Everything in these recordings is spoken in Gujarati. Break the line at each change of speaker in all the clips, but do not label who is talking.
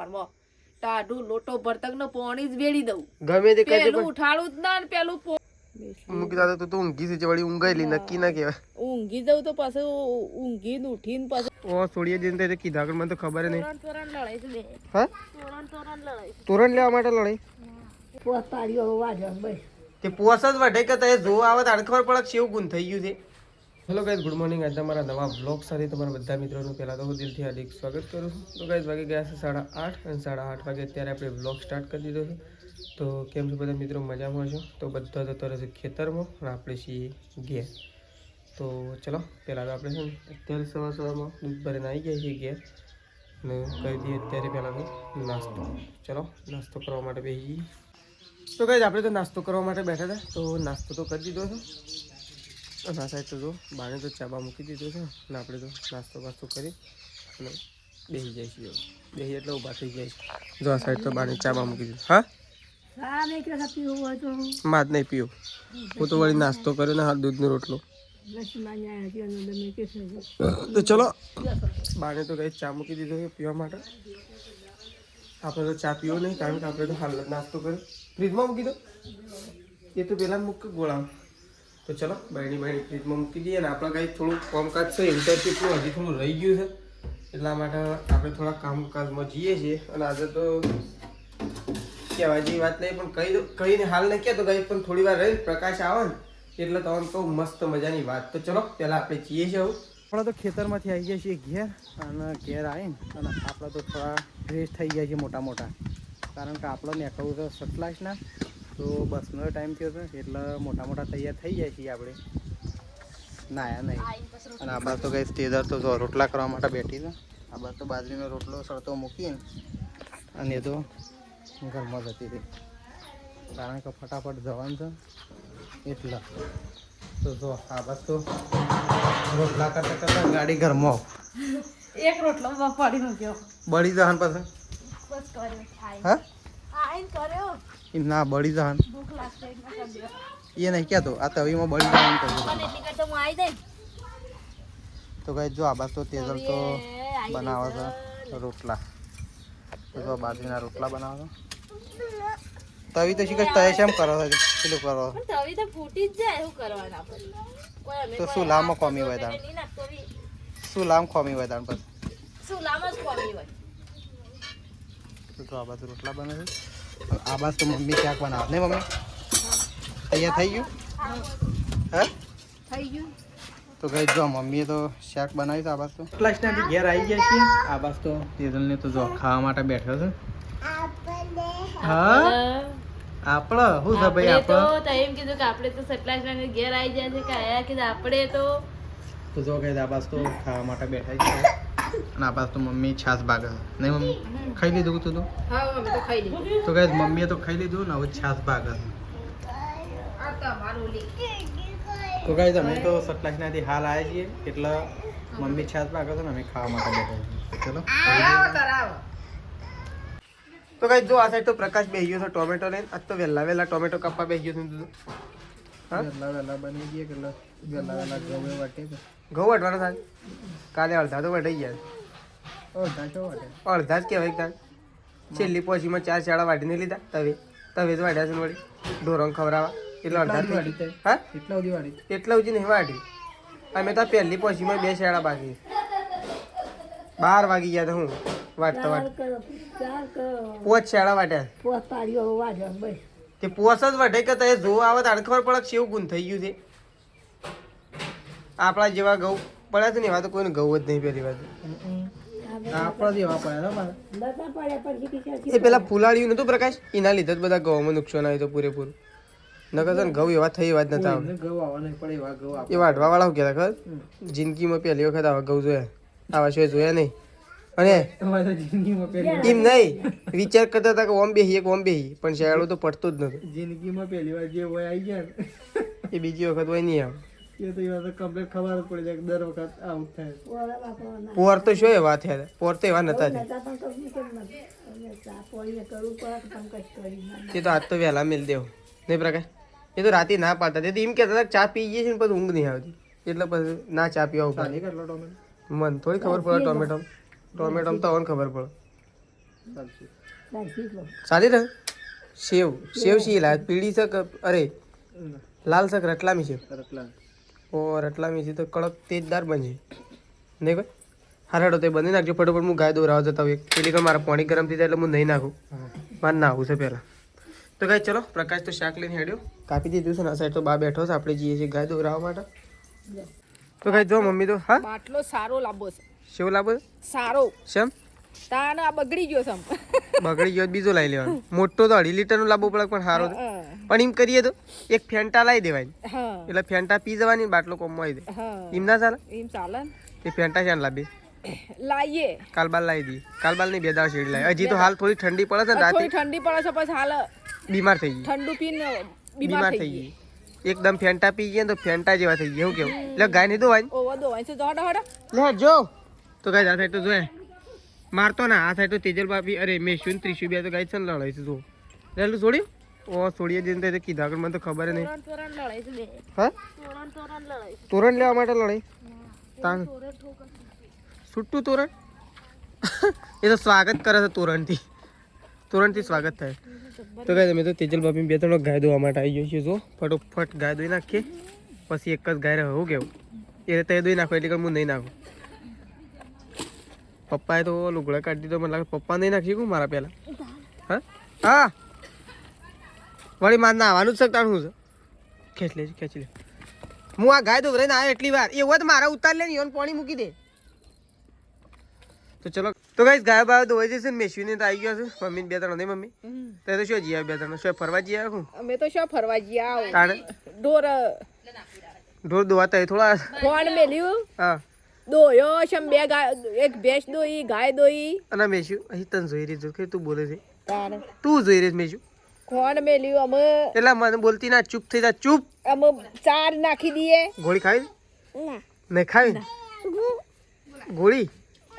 ટાઢું લોટો ભરતક નો પોણી જ વેડી દઉં
ગમે તે કરી
પેલું ઉઠાડું જ ના ને પેલું
મૂકી દાદા તું ઊંઘી છે વળી ઊંઘાઈલી નક્કી ના કહેવાય
ઊંઘી જવું તો પાછું ઊંઘીને ઉઠીને પાછું
ઓ છોડીએ જઈને તો કીધા આગળ મને તો ખબર નહીં
તોરણ લડાઈ છે બે
હા
તોરણ લડાઈ
તોરણ લેવા માટે લડાઈ
પોસ પાડ્યો વાજો બસ
તે પોસ જ વઢે કે તે જો આવે તારે ખબર પડે કેવું ગુણ થઈ ગયું છે હેલો ગાઈઝ ગુડ મોર્નિંગ આજે તમારા નવા બ્લોગ સાથે તમારા બધા મિત્રોનું પહેલાં તો હું દિલથી હાર્દિક સ્વાગત કરું છું તો ગાઈઝ વાગે ગયા છે 8:30 અને 8:30 વાગે અત્યારે આપણે બ્લોગ સ્ટાર્ટ કરી દીધો છે તો કેમ છો બધા મિત્રો મજામાં છો તો બધા જતો રહેશે ખેતરમાં અને આપણે છીએ ઘેર તો ચલો પહેલાં તો આપણે છે ને અત્યારે સવારમાં દૂધ ભરીને આવી ગયા છીએ ઘેર અને કરી દઈએ અત્યારે પહેલાં તો નાસ્તો ચલો નાસ્તો કરવા માટે બેસી તો ગાઈઝ આપણે તો નાસ્તો કરવા માટે બેઠા હતા તો નાસ્તો તો કરી દીધો છે અને આ સાઈડ તો જો બાને તો ચાબા મૂકી દીધો છે અને આપણે તો નાસ્તો વાસ્તો કરી અને બેસી જાય છીએ બેસી એટલે ઊભા થઈ જાય છે જો આ સાઈડ તો બાને ચાબા મૂકી દીધો હા માં જ નહીં પીવું હું તો વળી નાસ્તો કર્યો ને હાલ દૂધનો રોટલો તો ચલો બાને તો કંઈ ચા મૂકી દીધો છે પીવા માટે આપણે તો ચા પીવો નહીં કારણ કે આપણે તો હાલ નાસ્તો કર્યો ફ્રીજમાં મૂકી દો એ તો પહેલાં મૂક ગોળા તો ચલો બહેણી ફ્રીજમાં મૂકી દઈએ અને આપણે કાંઈ થોડું કામકાજ છે ઇન્ટર્નશીપનું હજી થોડું રહી ગયું છે એટલા માટે આપણે થોડા કામકાજમાં જઈએ છીએ અને આજે તો કહેવાય જેવી વાત નહીં પણ કહીને હાલ નહીં કહેતો કંઈ પણ થોડી વાર રહી પ્રકાશ આવે ને એટલે તમને કહું મસ્ત મજાની વાત તો ચલો પહેલાં આપણે જઈએ છીએ આપણે તો ખેતરમાંથી આવી ગયા છીએ ઘેર અને ઘેર આવીને અને આપણે તો થોડા ફ્રેશ થઈ ગયા છીએ મોટા કારણ કે આપણો નીકળવું તો સટલાસના તો બસનો ટાઈમ થયો હતો એટલે મોટા તૈયાર થઈ જાય છીએ આપણે નાયા નહીં અને આ બાર તો કંઈ તેદર તો જો રોટલા કરવા માટે બેઠી છે આ બાર તો બાજરીનો રોટલો સળતો મૂકીને અને એ તો ઘરમાં જતી હતી કારણ કે ફટાફટ જવાનું છે એટલે તો જો આ બાર તો રોટલા કરતા ગાડી ઘરમાં
એક રોટલો પાડી મૂક્યો
બળી જહાન પાસે
બસ કર્યો
હા
આઈન કર્યો
ના બળી જહાન
ભૂખ લાગશે એટલે કરી દે
એ નહીં કહેતો આ તવીમાં બળી જહાન
પણ એટલી કરતો હું આવી દઈ
તો કઈ જો આ બાર તો તેજલ તો બનાવે છે રોટલા તો જો બાજરીના રોટલા બનાવે છે તવી તો શીખે તય શેમ કરો છો પેલું કરો
પણ તવી તો ફૂટી જ જાય શું કરવાનું આપણે કોઈ અમે
તો શું લાંબો કોમી હોય તાણ
નહીં નાખતો બી
શું લાંબ કોમી હોય તાણ પછી
શું લાંબો જ કોમી હોય
તો આ બાજુ રોટલા બને છે આ બાજુ તો મમ્મી શાક બનાવે નહીં મમ્મી તૈયાર થઈ ગયું હે
થઈ ગયું
તો ગઈ જો મમ્મીએ તો શાક બનાવ્યું છે આ બાજુ તો ક્લાસનાથી ઘેર આવી ગયા છીએ આ બાજુ તો તેજલને તો જો ખાવા માટે બેઠો છે હા આપણે શું છે ભાઈ
આપણે
આપણે
તો એમ કીધું કે આપણે તો સટલાસના ઘેર આવી જાય છે કે આયા કે આપણે તો
જો ગઈ આ બાજુ તો ખાવા માટે બેઠા છે અને આ બાજુ તો મમ્મી છાશ ભાગે છે નહીં મમ્મી ખાઈ લીધું તું તો
હા અમે તો ખાઈ લીધું
તો ગઈ મમ્મીએ તો ખાઈ લીધું ને હવે છાશ ભાગે છે
આ તમારું લી
તો ગાઈઝ અમે તો સટલાસનાથી હાલ આવ્યા છીએ એટલે મમ્મી છાશ ભાગે છે ને અમે ખાવા માટે બેઠા છીએ ચલો તો ગાઈઝ જો આ સાઈડ તો પ્રકાશ બેસી ગયો છે ટોમેટો લઈને આજ તો વહેલા ટોમેટો કાપવા બેસી ગયો છે હા વહેલા બની ગયા કે વહેલા ઘઉં વાટે ઘઉં વાટવાના થાય કાલે અડધા તો વટાઈ ગયા અડધા જ કહેવાય તાર છેલ્લી પોચીમાં 4 શાળા વાટીને લીધા તવે જ વાટ્યા છે વળી ઢોરણ ખવડાવવા એટલે અડધા હા એટલા સુધી નહીં વાટી અમે તો પહેલી પોચીમાં 2 શાળા બાકી 12 વાગી ગયા તો હું વાટતા 5 શાળા વાટ્યા તે પોસ જ વટે કે તે જો આવે તારે ખબર પડે કેવું ગુણ થઈ ગયું છે આપણા જેવા ઘઉં પડ્યા છે ને એવા તો કોઈને ઘઉં જ નહીં પહેલી વાત આપણા જેવા પડ્યા એ પેલા ફૂલાડ્યું નતું પ્રકાશ એના લીધે જ બધા ઘઉંમાં નુકસાન આવ્યું તો પૂરેપૂરું નકર છે ને ઘઉં એવા થઈ વાત નતા એ વાઢવા વાળા કહેતા ખબર જિંદગીમાં પહેલી વખત આવા ઘઉં જોયા આવા સિવાય જોયા નહીં અને એમ નહીં વિચાર કરતા હતા કે ઓમ બેહી પણ શિયાળો તો પડતો જ નતો જિંદગીમાં પહેલી વાર જે હોય આવી ગયા એ બીજી વખત હોય નહીં આવે એ તો એવા તો કમ્પ્લીટ ખબર જ પડી જાય દર વખત આવું થાય પોર તો શું એવા થયા પોર તો એવા નતા એ તો આજ તો વહેલા મેલ દેવો નહીં પ્રકાશ એ તો રાતે ના પાડતા તે એમ કહેતા હતા ચા પી જઈએ છે ને પછી ઊંઘ નહીં આવતી એટલે પછી ના ચા પીવા ઉભા મન થોડી ખબર પડે ટોમેટો તો ખબર પડે ચાલી રહે સેવ સેવ શી લાય પીળી છે કે અરે લાલ છે કે રટલામી છે ઓ રટલામી છે તો કડક તેજદાર બનશે નહીં કોઈ હારાડો તે બની નાખજો ફટોફટ હું ગાય દોરાવા જતા હોય પેલી કે મારા પાણી ગરમ થઈ જાય એટલે હું નહીં નાખું મારે નાખવું છે પહેલાં તો ગાય ચલો પ્રકાશ તો શાક લઈને હેડ્યો કાપી દીધું છે ને આ સાઈડ તો બા બેઠો છે આપણે જઈએ છીએ ગાય દોરાવા માટે તો ગાય જો મમ્મી તો હા
બાટલો સારો લાંબો છે
સેવ લાવો
સારો
શેમ
તાન આ બગડી ગયો છે
બગડી ગયો તો બીજો લઈ લેવાનો મોટો તો 2.5 લીટરનો લાવવો પડે પણ સારો તો પણ એમ કરીએ તો એક ફેન્ટા લાવી દેવાની એટલે ફેન્ટા પી જવાની બાટલો કોમમાં આવી દે એમ ના ચાલે
એમ ચાલે
એ ફેન્ટા શાન લાવી
લાવીએ
કાલબાલ લાવી દઈએ કાલબાલ ની બે દાળ શેડી લાવી હજી તો હાલ થોડી ઠંડી પડે છે ને રાતે
થોડી ઠંડી પડે છે પછી હાલ
બીમાર થઈ ગઈ
ઠંડુ પીને
બીમાર થઈ ગઈ એકદમ ફેન્ટા પી ગયા તો ફેન્ટા જેવા થઈ ગયા એવું કેવું એટલે ગાય નહીં દોવાની
ઓવા દોવાય છે દોડા હડા
લે જો તો ગાય આ સાઈડ તો જોય મારતો ના આ સાઈડ તો તેજલ બાપી અરે મેશુન ત્રિશુ બે તો ગાય છે ને લડાઈ છે જો લેલું છોડ્યું ઓ છોડીએ જઈને તો કીધા આગળ મને તો ખબર નહીં
તોરણ લડાઈ છે બે
હા
તોરણ લડાઈ
તોરણ લેવા માટે લડાઈ તાન છૂટું તોરણ એ તો સ્વાગત કરે છે તોરણથી સ્વાગત થાય તો ગાય તમે તો તેજલ બાપી બે ત્રણ ગાય દોવા માટે આવી ગયો છે જો ફટોફટ ગાય દોઈ નાખીએ પછી એક જ ગાય રહે હું કેવું એ રીતે દોઈ નાખો એટલે હું નહીં નાખું પપ્પાએ તો લુગડા કાઢી દીધો મને લાગે પપ્પા નહીં નાખી મારા પહેલા હા હા વળી માર નાવાનું જ શકતા શું છે ખેંચી લે હું આ ગાય દોવરે ના આવ્યો એટલી વાર એવું જ મારા ઉતાર લે ને યોન પાણી મૂકી દે તો ચલો તો ગાઈસ ગાય બાય દોવાઈ જશે ને મેશ્વીને તો આવી ગયો છે મમ્મી બે ત્રણ નહીં મમ્મી તે તો શું જઈ આવ્યા બે ત્રણ શું ફરવા જઈ આવ્યા હું
અમે તો શું ફરવા જઈ આવ
તાણે ઢોર દોવાતા થોડા
ફોન મેલ્યું
હા
દોયો શમ બે ગાય એક ભેંસ દોઈ ગાય દોઈ
અને મેશ્યુ અહીં તને જોઈ રહી જો કે તું બોલે છે
તાણે
તું જોઈ રહી મેશ્યુ
ફોન મેલ્યું અમે
એટલે મને બોલતી ના ચૂપ થઈ જા ચૂપ
અમે ચાર નાખી દઈએ
ગોળી ખાવી નહીં ખાવી ગોળી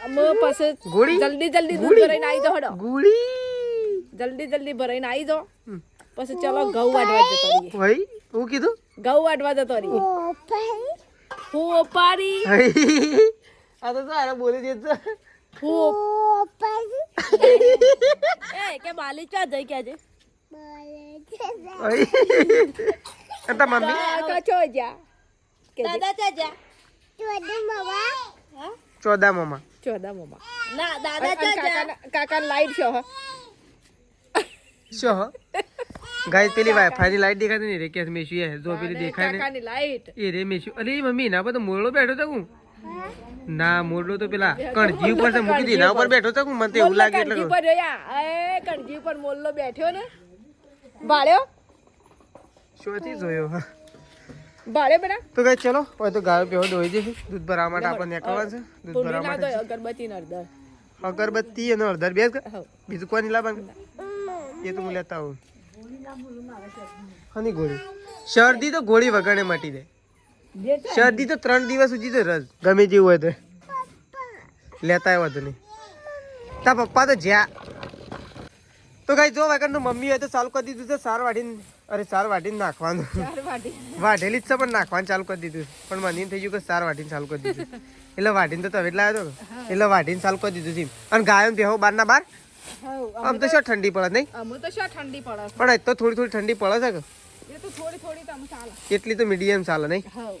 અમે પછી
ગોળી
જલ્દી દૂધ ભરાઈને આવી જાઓ હડો
ગોળી
જલ્દી ભરાઈને આવી જાઓ પછી ચલો ઘઉં વાટવા જતો રહીએ
ભાઈ હું કીધું
ઘઉં વાટવા જતો રહીએ હું ઓપારી
આ તો સારા બોલી દે છે
હું
એ કે બાલી ચા જઈ કે આજે
તા મમ્મી
કચો જા
દાદા ચા જા
ચોદા મામા
ચોદા મમ્મા
ના દાદા ચા જા
કાકા લાઈટ છો
શું ગાય પેલી વાઈફાઈ ની લાઈટ દેખાતી નહીં રે કે મેશી હે જો પેલી દેખાય ને
કાકાની લાઈટ
એ રે મેશી અરે મમ્મી ના પર તો મોરડો બેઠો તો હું ના મોરડો તો પેલા કણજી ઉપર તો મૂકી દી ના ઉપર બેઠો તો હું મને તો એવું લાગે એટલે
કણજી પર જોયા એ કણજી પર મોલ્લો બેઠ્યો ને ભાળ્યો
શોથી જોયો હા
ભાળ્યો બેટા
તો ગાય ચલો હવે તો ગાયો પેવો દોઈ જશે દૂધ ભરવા માટે આપણને નીકળવાનું છે દૂધ ભરવા માટે
અગરબત્તી નરદર
અગરબત્તી અને હળદર બે બીજું કોઈ નહીં લાવવાનું એ તો હું લેતા આવું હની ગોળી શરદી તો ગોળી વગરને મટી જાય શરદી તો 3 દિવસ સુધી તો રસ ગમે જેવું હોય તો લેતા આવ્યો તો નહીં તા પપ્પા તો જ્યાં તો કઈ જો વગરનું મમ્મી હોય તો ચાલુ કરી દીધું છે સાર વાટીને નાખવાનું વાઢેલી જ છે પણ નાખવાનું ચાલુ કરી દીધું પણ મને એમ થઈ ગયું કે સાર વાટીને ચાલુ કરી દીધું એટલે વાટીને તો તવે લાવ્યો હતો એટલે વાટીને ચાલુ કરી દીધું છે અને ગાયો બેહો બારના બાર આમ તો શું ઠંડી પડે નહીં
અમે તો શું ઠંડી પડે
પણ એ તો થોડી ઠંડી પડે છે કે
એ તો થોડી તમે ચાલે
એટલી તો મીડિયમ ચાલે નહીં
હા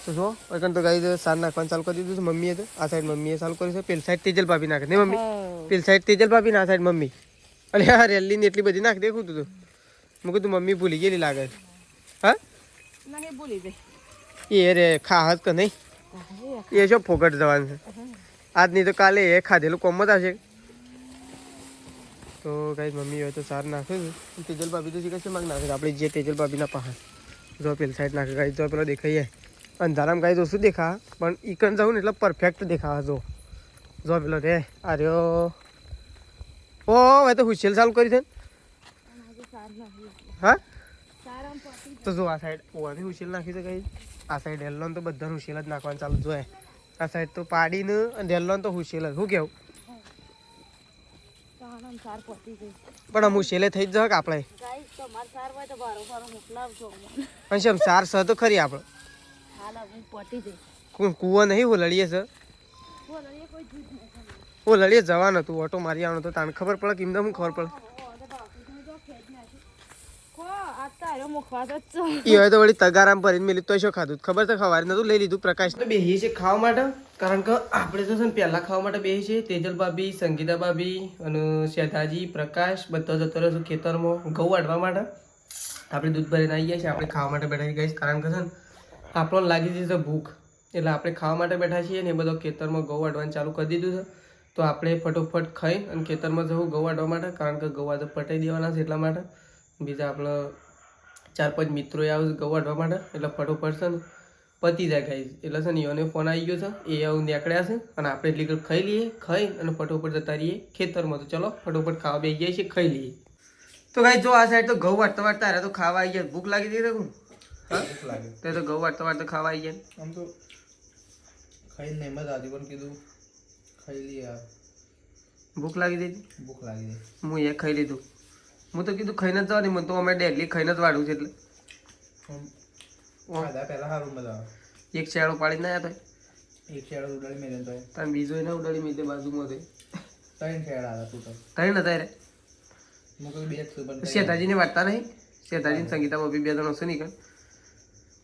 તો જો વગર તો ગાઈ સાર નાખવાનું ચાલુ કરી દીધું છે મમ્મીએ તો આ સાઈડ મમ્મીએ ચાલુ કર્યું છે પેલી સાઈડ તેજલ ભાભી નાખે નહીં મમ્મી પેલી સાઈડ તેજલ ભાભી ને આ સાઈડ મમ્મી અરે હા રેલીને એટલી બધી નાખ દેખું તું મેં કીધું મમ્મી ભૂલી ગયેલી લાગે છે હા
નહીં ભૂલી ગઈ
એ રે ખાસ કે નહીં એ શું ફોગટ જવાનું છે આજની તો કાલે એ ખાધેલું કોમ જ આવશે તો કઈ મમ્મી હોય તો સાર નાખે છે તેજલ ભાભી તો શીખે છે માગ નાખે આપણે જે તેજલ ભાભીના પાસે જો પેલી સાઈડ નાખે ગાઈ તો પેલો દેખાઈએ અંધારામાં ગાઈ તો શું દેખા પણ ઈકન જાઉં ને એટલે પરફેક્ટ દેખાવા જો પેલો રે આ રહ્યો ઓ હવે તો હુશેલ ચાલુ કરી છે હા તો જો આ સાઈડ ઓવાની હુશેલ નાખી છે કઈ આ સાઈડ હેલ્લોન તો બધા હુશેલ જ નાખવાનું ચાલુ જોઈએ આ સાઈડ તો પાડીને અને હેલ્લોન તો હુશેલ જ શું કેવું પણ આમ હુશેલે થઈ જ જાય કે આપણે અને શેમ સાર સ તો ખરી આપણે કુવો નહીં હોલડીએ છે ઓ લડીએ જવાનું હતું ઓટો મારી આવવાનો તો તાને ખબર પડે કે એમને હું ખબર પડે એ હોય તો વળી તગારામ ભરીને મેલી તો શું ખાધું ખબર તો ખવારે નતું લઈ લીધું પ્રકાશ બેહીએ છે ખાવા માટે કારણ કે આપણે તો છે ને પહેલા ખાવા માટે બેહી છે તેજલ ભાભી સંગીતા ભાભી અને શેઠાજી પ્રકાશ બધા જતો રહ્યો ખેતરમાં ઘઉં વાઢવા માટે આપણે દૂધ ભરીને આવી ગયા છીએ આપણે ખાવા માટે બેઠા છીએ કારણ કે છે ને આપણને લાગી જશે ભૂખ એટલે આપણે ખાવા માટે બેઠા છીએ ને એ બધો ખેતરમાં ઘઉં વાઢવાનું ચાલુ કરી દીધું છે તો આપણે ફટોફટ ખાઈ અને ખેતરમાં જવું ઘઉં વાઢવા માટે કારણ કે ઘઉં આજે પટાઈ દેવાના છે એટલા માટે બીજા આપણે 4-5 મિત્રો આવે ઘઉં વાઢવા માટે એટલે ફટોફટ છે ને પતી જાય ગાઈઝ એટલે છે ને એનો ફોન આવી ગયો છે એ આવું નીકળ્યા છે અને આપણે એટલી ઘડી ખાઈ લઈએ ખાઈ અને ફટોફટ જતા રહીએ ખેતરમાં તો ચલો ફટોફટ ખાવા બેસી જાય છે ખાઈ લઈએ તો ગાઈઝ જો આ સાઈડ તો ઘઉં વાટતા વાટતા તો ખાવા આવી ગયા ભૂખ લાગી હતી હું ભૂખ લાગે તો ઘઉં વાટતા વાટતા ખાવા આવી ગયા આમ તો ખાઈને એમ જ આજી પણ કીધું ખાઈ લઈએ ભૂખ લાગી હતી હું એ ખાઈ લીધું હું તો કીધું ખાઈને જ જવાની મને તો અમે ડેલી ખાઈને જ વાળું છે એટલે એક શેડો પાડી ના હતા એક શેડો ઉડાડી મેળે તો તમે બીજો એને ઉડાડી મેળે બાજુમાં ત્રણ હતા રે શેઠાજીને વાટતા નહીં શેઠાજીને સંગીતા બી 2 જણ હશે નીકળ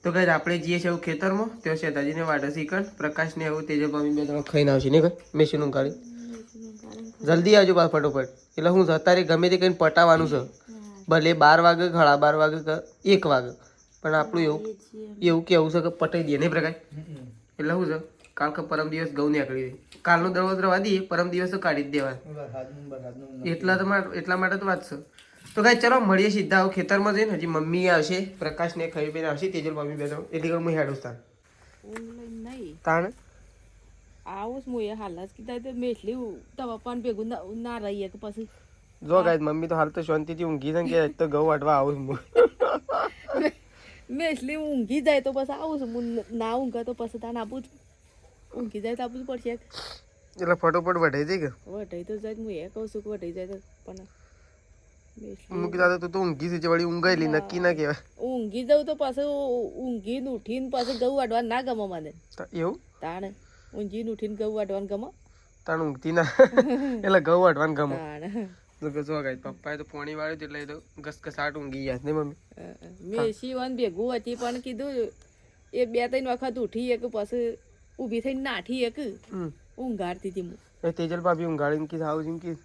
તો કઈ આપણે જઈએ છીએ એવું ખેતરમાં ત્યાં શેઠાજીને વાટે શીખણ પ્રકાશને એવું તેજલ ભાભી 2 જણ ખાઈને આવશે નહીં કઈ મેશીનું કાઢી જલ્દી આવજો બા ફટોફટ એટલે હું અત્યારે ગમે તે કઈને પટાવવાનું છે ભલે 12 વાગે 12:30 વાગે 1 વાગે પણ આપણું એવું કેવું છે કે પટાઈ દઈએ નહીં પ્રકાશ એટલે શું છે કાલ કે પરમ દિવસ ઘઉં નીકળી દે કાલનો દરવાજો રવા દઈએ પરમ દિવસ તો કાઢી જ દેવાય એટલા માટે તો વાત છે તો કાંઈ ચલો મળીએ સીધા આવું ખેતરમાં જઈને હજી મમ્મી આવશે પ્રકાશને ખાઈ પીને આવશે તેજલ ભાભી 2 જણ એટલી ઘર હું હેડું તાણ
આવું હું એ હાલ જ કીધા તો મેટલી તવા પણ ભેગું ના રહીએ કે પછી
જો ગાય મમ્મી તો હાલ તો શાંતિથી ઊંઘી છે કે તો ઘઉં વાટવા આવું હું
મેટલી ઊંઘી જાય તો પછી આવું છું હું ના ઊંઘે તો પછી તાને આપું છું ઊંઘી જાય તો આપવું જ પડશે
એટલે ફટોફટ વઢાઈ જાય કે
વઢાઈ તો જાય હું એ કહું છું કે વઢાઈ જાય તો પણ
મૂકી દાદા તું તો ઊંઘી છે વળી ઊંઘાયેલી નક્કી ના કહેવાય
ઊંઘી જાઉં તો પાછું ઊંઘીને ઉઠીને પાછું ઘઉં વાટવા ના ગમે મને
એવું
તાણે ઊંઘીને ઉઠીને ઘઉં વાટવાનું ગમે
તાણ ઊંઘતી ના એટલે ઘઉં વાટવાનું ગમે તો જો ગાય પપ્પાએ તો પોણી વાળ્યું એટલે એ તો ઘસઘસાટ ઊંઘી ગયા ને મમ્મી
મેસી વન ભેગું હતી પણ કીધું એ 2-3 વખત ઉઠી એક પછી ઊભી થઈને નાઠી એક ઊંઘાડતી હતી હું
એ તેજલ ભાભી ઊંઘાડીને કીધું આવું જેમ કીધું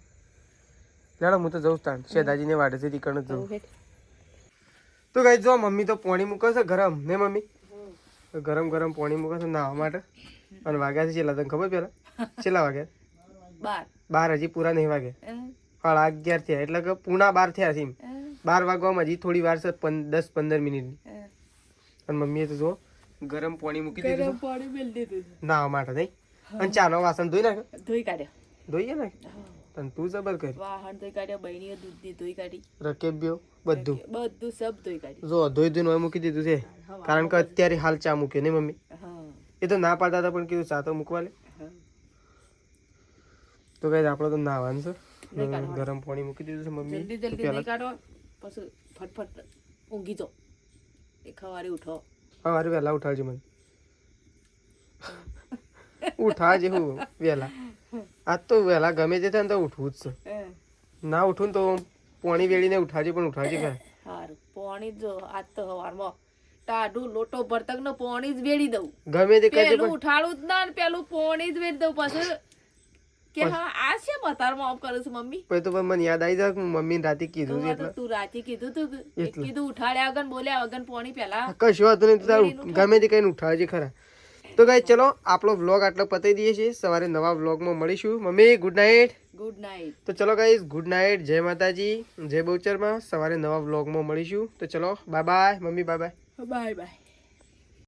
લેડો હું તો જઉં તાણ શેઠાજીને વાડે છે તીકણ જ જવું તો ગાય જો મમ્મી તો પોણી મૂકે છે ગરમ ને મમ્મી ગરમ પાણી મૂકે છે નાહવા માટે અને વાગ્યા છે છેલ્લા તને ખબર પેલા છેલ્લા વાગ્યા 12 હજી પૂરા નહીં વાગ્યા 11:30 થયા એટલે કે પૂણા 12 થયા છે 12 વાગવામાં હજી થોડી વાર છે 10-15 મિનિટની અને મમ્મીએ તો જો ગરમ પાણી મૂકી દીધું નાહવા માટે નહીં અને ચાનો વાસણ ધોઈ નાખ
ધોઈ કાઢ્યો
ધોઈએ ને તને તું જબર કરી
વાહણ ધોઈ કાઢ્યો બહેણીઓ દૂધની ધોઈ કાઢી
રકેબ્યો બધું
સબ ધોઈ કાઢ્યું
જો ધોઈ મૂકી દીધું છે કારણ કે અત્યારે હાલ ચા મૂક્યો ને મમ્મી એ તો ના પાડતા હતા પણ કીધું ચા તો મૂકવા લે તો કઈ આપણે તો નાવાનું છે ગરમ પાણી મૂકી દીધું છે મમ્મી
જલ્દી નહીં કાઢો પછી ફટફટ ઊંઘી જાઓ એ સવારે ઉઠો
સવારે વહેલા ઉઠાડજે મને ઉઠાડજે હું વહેલા આજ તો વહેલા ગમે તે થાય ને તો ઉઠવું જ છે ના ઉઠું ને તો પાણી વેળીને ઉઠાડજે પણ ઉઠાડજે ખરા
સારું પાણી જો આજ તો સવારમાં ટાઢું લોટો ભરતક નો પાણી જ વેડી દઉં
ગમે તે કરે
પેલું ઉઠાડું જ ના પેલું પાણી જ વેડી દઉં પછી કે હા આ છે મતારમાં આમ કરે છે મમ્મી
પછી તો મને યાદ આવી જાય મમ્મી રાતે કીધું છે એટલે
તું રાતે કીધું તું કીધું ઉઠાડ્યા વગર બોલ્યા વગર પાણી પેલા
કશું વાત નહીં તારું ગમે તે કઈને ઉઠાડજે ખરા તો ગાઈસ ચલો આપણો વ્લોગ આટલો પતાવી દઈએ છીએ સવારે નવા વ્લોગમાં મળીશું મમ્મી ગુડ નાઇટ તો ચલો ગાઈસ ગુડ નાઇટ જય માતાજી જય બહુચરમાં સવારે નવા વ્લોગમાં મળીશું તો ચલો bye bye mummy bye bye
bye bye